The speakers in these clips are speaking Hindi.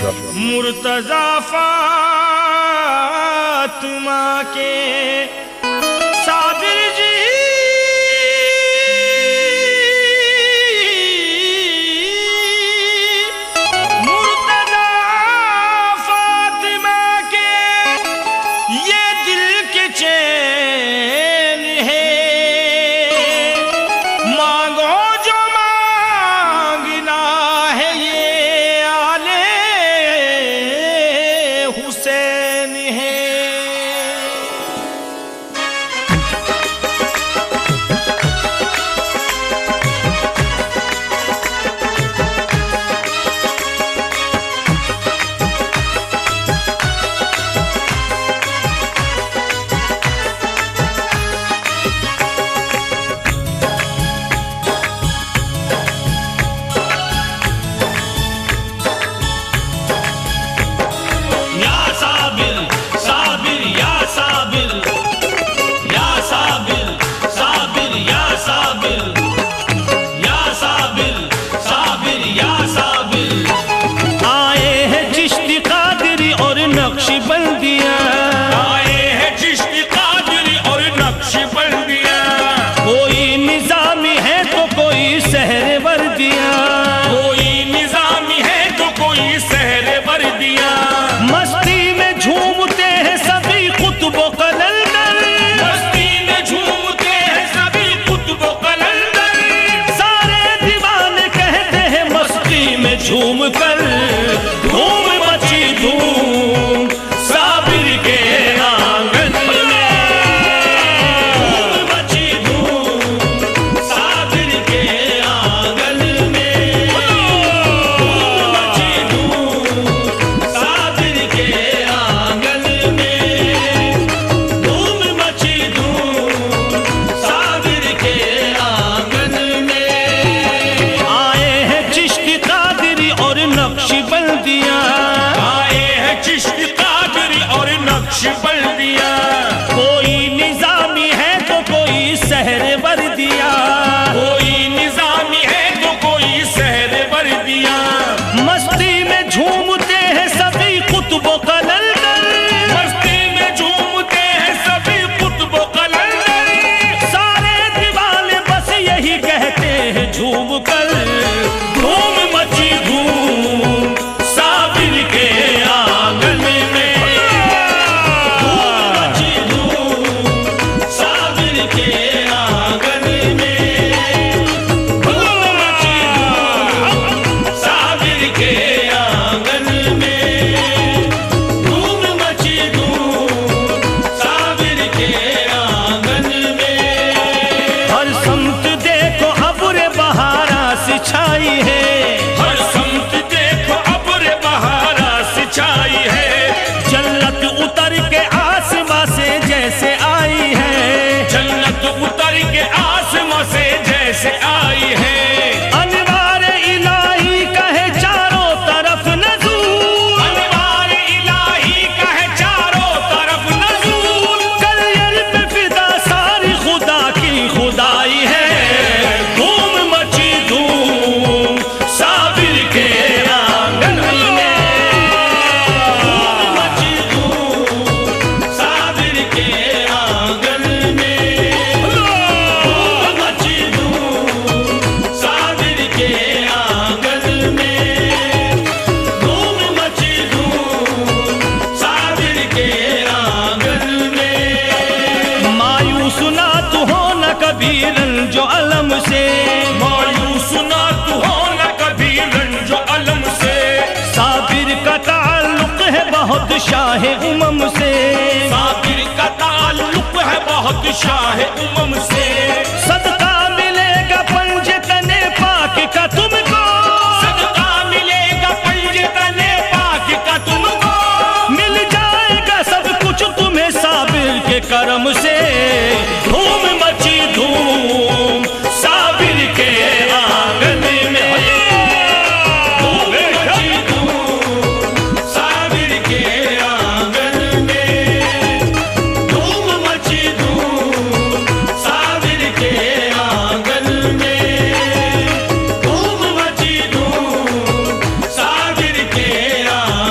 मुर्तजा फातिमा के साबिर जी मुर्तजा फातिमा के ये दिल के चैन है, मांगो जो मांगना है ये आले हुसैन है। नक्शबंदियाँ आए हैं चिश्ती कादरी और नक्शबंदियाँ, कोई निजामी है तो कोई सहरे वर्दियाँ, कोई निजामी है तो कोई सहरे वर्दियाँ। मस्ती में झूमते हैं सभी कुतुब कलंदर, मस्ती में झूमते हैं सभी कुतुब कलंदर। सारे दीवाने कहते हैं मस्ती में झूम कर धूम मची धूम साबिर के आंगन में, धूम मची धूम साबिर के आंगन में, धूम मची धूम साबिर के आंगन में, धूम मची धूम साबिर के आंगन में। आए हैं चिश्ती कादरी और नक्शबंदियाँ, आए हैं चिश्ती कादरी और नक्शबंदियाँ, कोई निजामी है तो कोई सहरे वर्दियाँ, कोई निजामी है तो कोई सहरे वर्दियाँ। मस्ती में झूमते हैं सभी कुतुब कलंदर, मस्ती में झूमते हैं सभी कुतुब कलंदर। सारे दीवाने बस यही कहते हैं झूम कर धूम मची धूम साबिर के आंगन में, धूम मची धूम साबिर के आंगन में, धूम मची धूम साबिर के आंगन में, धूम मची धूम साबिर के आंगन में। हर समत देखो अब्र बहारा से छाई है, हर समत देखो अब्र बहारा से छाई है। जन्नत उतर के आसमां से जैसे आई है, जन्नत उतर के आसमां से जैसे आई है। अनवार इलाही का है चारों तरफ नज़ूर, अनवार इलाही का है चारों तरफ नज़ूर। कलियर पे फिदा सारी खुदा की खुदाई है, धूम मची धूम साबिर के आंगन में, धूम मची धूम साबिर के आंगन में, धूम मची धूम साबिर के आंगन में, धूम मची धूम साबिर के आंगन में। मायूस ना तू हो न कभी रंजो अलम से, मायूस ना तू हो न कभी रंजो अलम से। साबिर का ताल्लुक है बहुत शाह उमम से, साबिर का ताल्लुक है बहुत शाह उमम से। सदका मिलेगा पंजे तने पाक का तुमको, सदका मिलेगा पंजे तने पाक का तुमको। मिल जाएगा सब कुछ तुम्हें साबिर के करम से, धूम मची धूम साबिर के आंगन में, धूम मची धूम साबिर के आंगन में, धूम मची धूम साबिर के आंगन में, धूम मची धूम साबिर के आंगन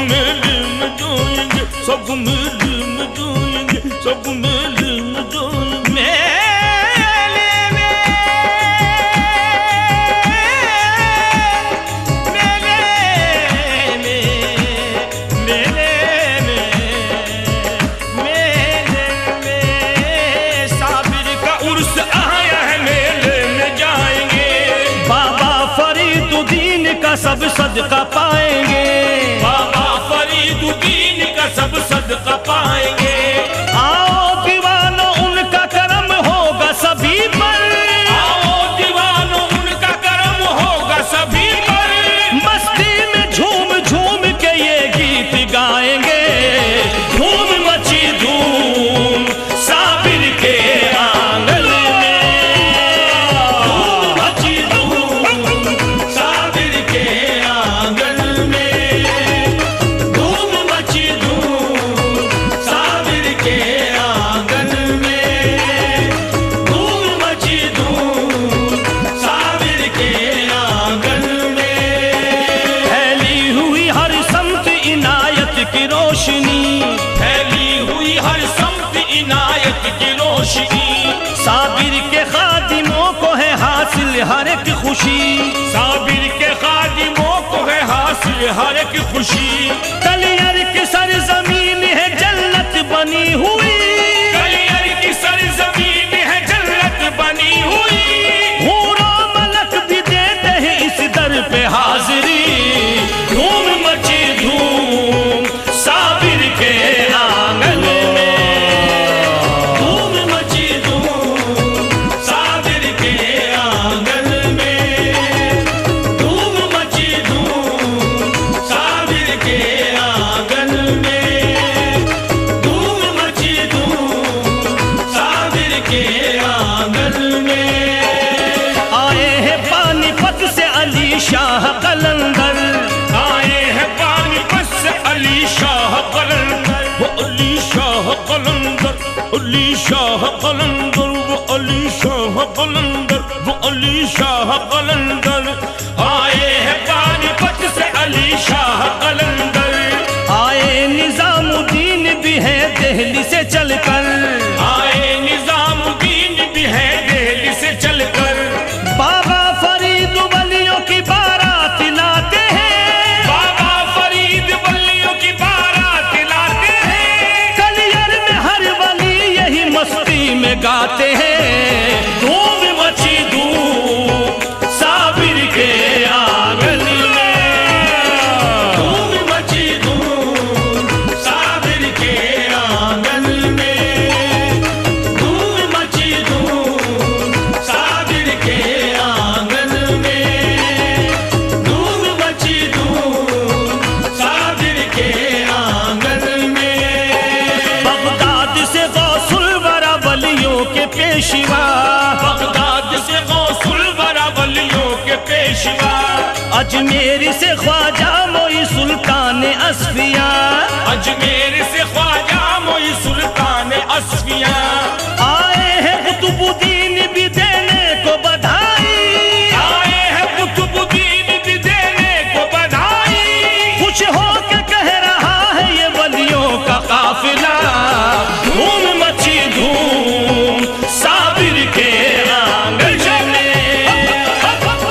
मेले में जाएंगे, सब मेले में जाएंगे, सब मेले में जाएंगे। मेले में, मेले में, मेले में साबिर का उर्स आया है, मेले में जाएंगे। बाबा फरीदुद्दीन का सब सदका पाएंगे, बाबा फरीदुद्दीन का सब सदका पाएंगे। आओ दीवानो उनका करम होगा सभी पर, आओ दीवानो उनका करम होगा सभी पर। मस्ती में झूम झूम के ये गीत गाएंगे, धूम मची धूम साबिर के आंगन में, धूम मची धूम साबिर के आंगन में, धूम मची धूम साबिर के आंगन में, धूम मची धूम साबिर के आंगन में। फैली हुई हर समत इनायत की रोशनी, फैली हुई हर समत इनायत की रोशनी। साबिर के खादिमों को है हासिल हर एक खुशी, साबिर के खादिमों को है हासिल हर एक खुशी। कलियर की सरजमीन है जन्नत बनी हुई, कलियर की सरजमीन है जन्नत बनी हुई। हूरो मलक भी देते हैं इस दर पे हाजिरी, धूम मची धूम साबिर के आंगन में, धूम मची धूम साबिर के आंगन में, धूम मची धूम साबिर के आंगन में, धूम मची धूम साबिर के आंगन में। आए हैं पानीपत से अली शाह कलंदर, आए हैं पानीपत से अली शाह कलंदर। वो अली शाह कलंदर, अली शाह कलंदर, वो अली शाह कलंदर, वो अली शाह कलंदर। आए हैं पानीपत से अली शाह कलंदर। आए निजामुद्दीन भी है दिल्ली से चलकर, आए निजामुद्दीन भी है दिल्ली से चलकर। बाबा फरीद वलियों की बारात लाते हैं, बाबा फरीद वलियों की बारात लाते हैं। कलियर में हर वली यही मस्ती में गाते हैं, धूम मची धूम साबिर के आंगन में, धूम मची धूम साबिर के आंगन में, धूम मची धूम साबिर के आंगन में, धूम मची धूम साबिर के आंगन में। बगदाद से गौसुल वरा वलियों के पेशवा, बगदाद से गौसुल वरा वलियों के पेशवा। अजमेर से ख्वाजा मोई सुल्तान असफिया, अजमेर से ख्वाजा मोई सुल्तान असफिया। आए हैं कुतुबुद्दीन भी देने को बधाई, आए हैं कुतुबुद्दीन भी देने को बधाई। खुश हो के कह रहा है ये वलियों का काफिला, धूम मची धूम साबिर के आंगन में,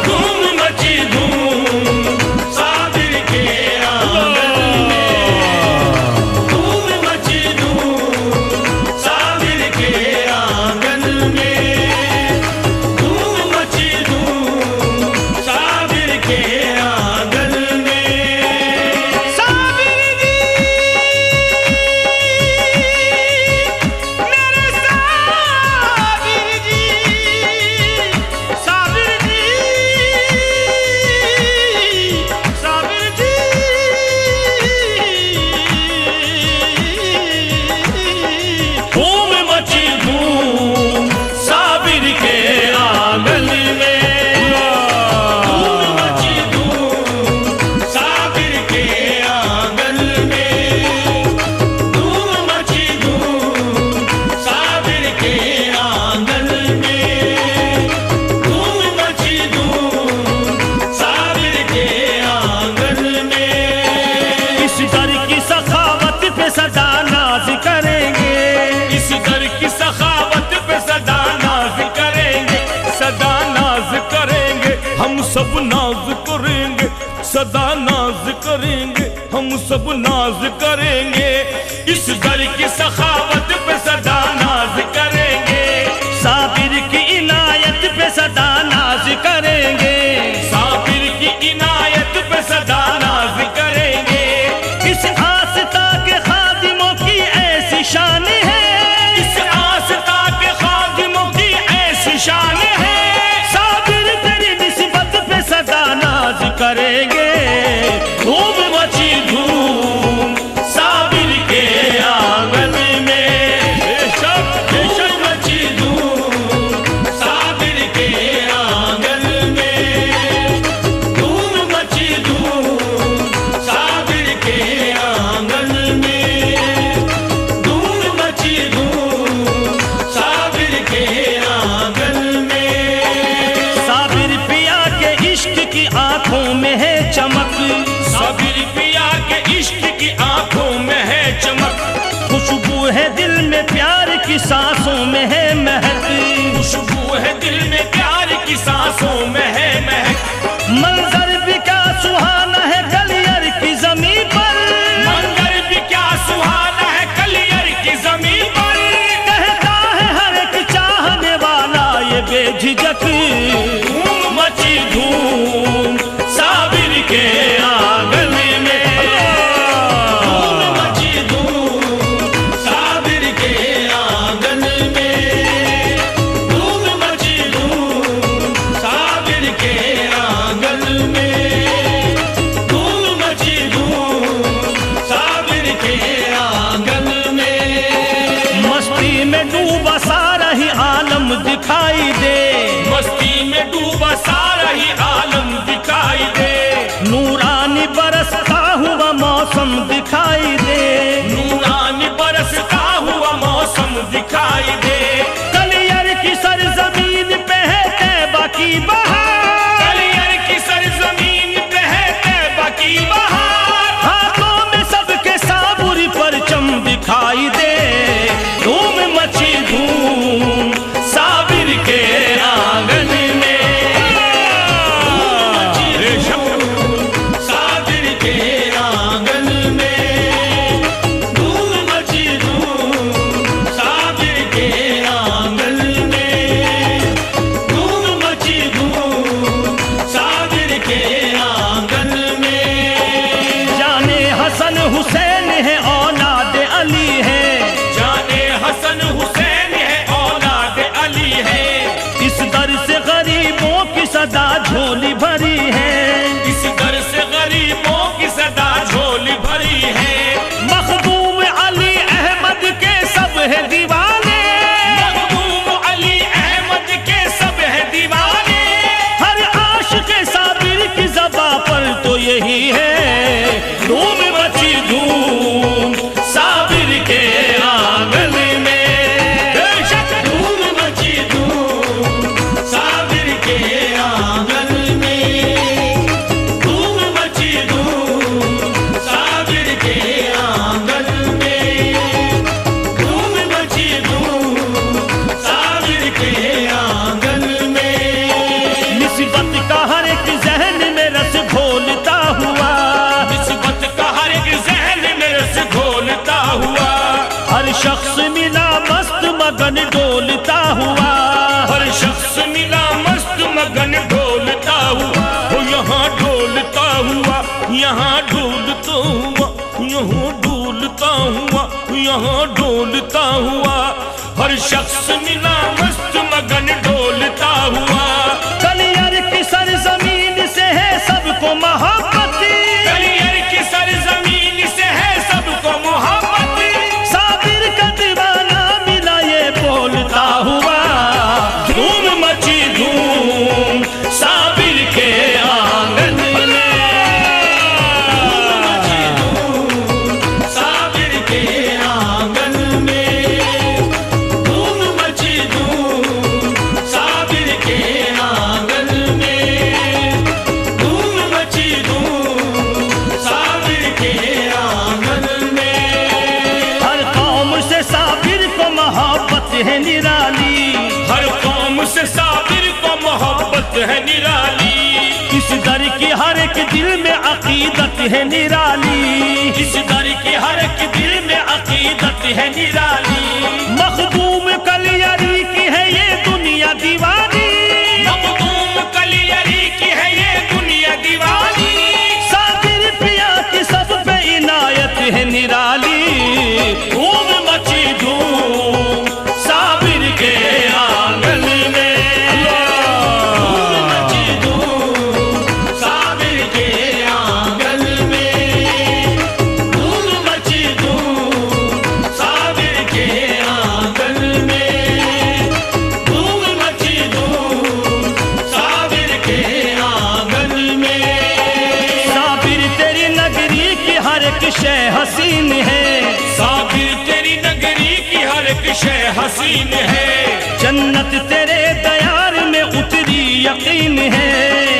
धूम मची धूम साबिर के आंगन में, धूम मची धूम साबिर सब नाज करेंगे, सदा नाज करेंगे, हम सब नाज करेंगे। इस दर की सखावत पे सदा नाज करेंगे, साबिर की इनायत पे सदा नाज करेंगे, साबिर की इनायत पे सदा नाज करेंगे। इस आस्था के खादिमों की ऐसी शान है, इस आस्था के खादिमों की ऐसी शान है, साबिर तेरी निस्बत पे सदा नाज करेंगे। धूम मची धूम साबिर के आंगन में, बेशक मची धूम साबिर के आंगन में, धूम मची धूम साबिर के आंगन में, धूम मची धूम साबिर के आंगन में। साबिर पिया के इश्क की आंखों में है चमक, साबिर पिया के इश्क की आंखों में है चमक, खुशबू है दिल में प्यार की सांसों में है महक, खुशबू है दिल में प्यार की सांसों में है महक। मंजर भी क्या सुहाना है कलियर की जमीन पर, मंजर भी क्या सुहाना है कलियर की जमीन पर, कहता है हर एक चाहने वाला ये बेझिझक। धूम मची धूम साबिर के आंगन में, धूम मची धूम साबिर के आंगन में, धूम मची धूम साबिर के आंगन में, धूम मची धूम साबिर के आंगन में। मस्ती में डूबा सारा ही आलम दिखाई दे, मस्ती में डूबा सारा ही आलम दिखाई दे, नूरानी बरसता हुआ मौसम दिखाई दे, नूरानी बरसता हुआ मौसम दिखाई दे। कलियर की सरजमीन पे है तैबा की बहार, कलियर की सरजमीन पे है तैबा की बहार, हाथों में सबके साबुरी परचम दिखाई दे। धूम मची धूम साबिर के आंगन में, धूम मची धूम साबिर के आंगन में, धूम मची धूम साबिर के आंगन में, धूम मची धूम साबिर के आंगन में। जाने हसन हुसैन है औलाद अली है, जाने हसन हुसैन है औलाद अली है, इस दर से गरीबों की सदा झोली भरी है, इस दर से गरीबों की सदा झोली भरी है। मखदूम अली अहमद के सब है दीवाने, मखदूम अली अहमद के सब है दीवाने, हर आशिक साबिर की ज़बा पर तो यही है। धूम मची धूम साबिर के आंगन में, बेशक धूम मची धूम साबिर के आंगन में, धूम मची धूम साबिर के आंगन में, धूम मची धूम साबिर के आंगन में। निस्बत का हर एक जहन में रस घोलता हुआ, निस्बत का हर एक जहन में रस घोलता हुआ, हर शख्स मिला मस्त मगन डोलता हुआ, हर शख्स मिला मस्त मगन डोलता हुआ, वो यहाँ डोलता हुआ, यहाँ डोलता हुआ, यहाँ डोलता हुआ, यहाँ डोलता हुआ, हर शख्स मिला मस्त मगन डोलता हुआ। कलियर की सरजमीन से है सबको मोहब्बत, कलियर की सरजमीन से है सबको मोहब्बत, साबिर का दीवाना मिला ये बोलता हुआ। धूम मची धूम साबिर के आंगन में, धूम मची धूम साबिर के आंगन में, धूम मची धूम साबिर के आंगन में, धूम मची धूम साबिर के आंगन में। हर कौम से साबिर को मोहब्बत है निराली, हर कौम से साबिर को मोहब्बत है निराली, अकीदत है निराली, इस दर के हर एक दिल में अकीदत है निराली। मखदूम कलियरी की है ये दुनिया दीवानी, मखदूम कलियरी की है ये दुनिया दीवानी। साबिर पिया की सब पे इनायत है निराली। धूम मची धूम साबिर के आंगन में, धूम मची धूम साबिर के आंगन में, धूम मची धूम साबिर के आंगन में, धूम मची धूम साबिर के आंगन में। साबिर तेरी नगरी की हर एक शय हसीन है, साबिर तेरी नगरी की हर एक शय हसीन है। जन्नत तेरे दयार में उतरी यकीन है,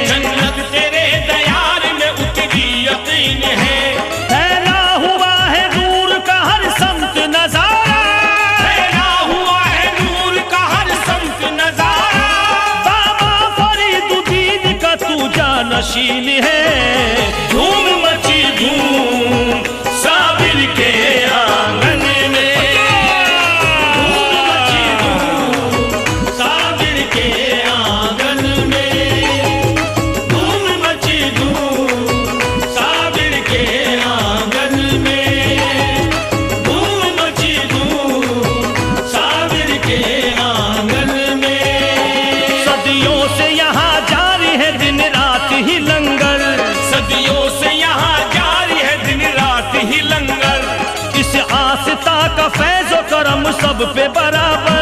जन्नत तेरे दयार में उतरी यकीन है। फैला हुआ है नूर का हर समत नजारा, फैला हुआ है नूर का हर समत नजारा। बाबा फरीदुद्दीन का तू जानशीन है। धूम मची धूम साबिर के आंगन में, धूम मची धूम साबिर के आंगन में, धूम मची धूम साबिर के आंगन में, धूम मची धूम साबिर के आंगन में। सदियों से यहाँ जारी है दिन रात ही लंगर, सदियों से यहाँ जारी है दिन रात ही लंगर। इस आस्था का फैज़ो करम सब पे बराबर,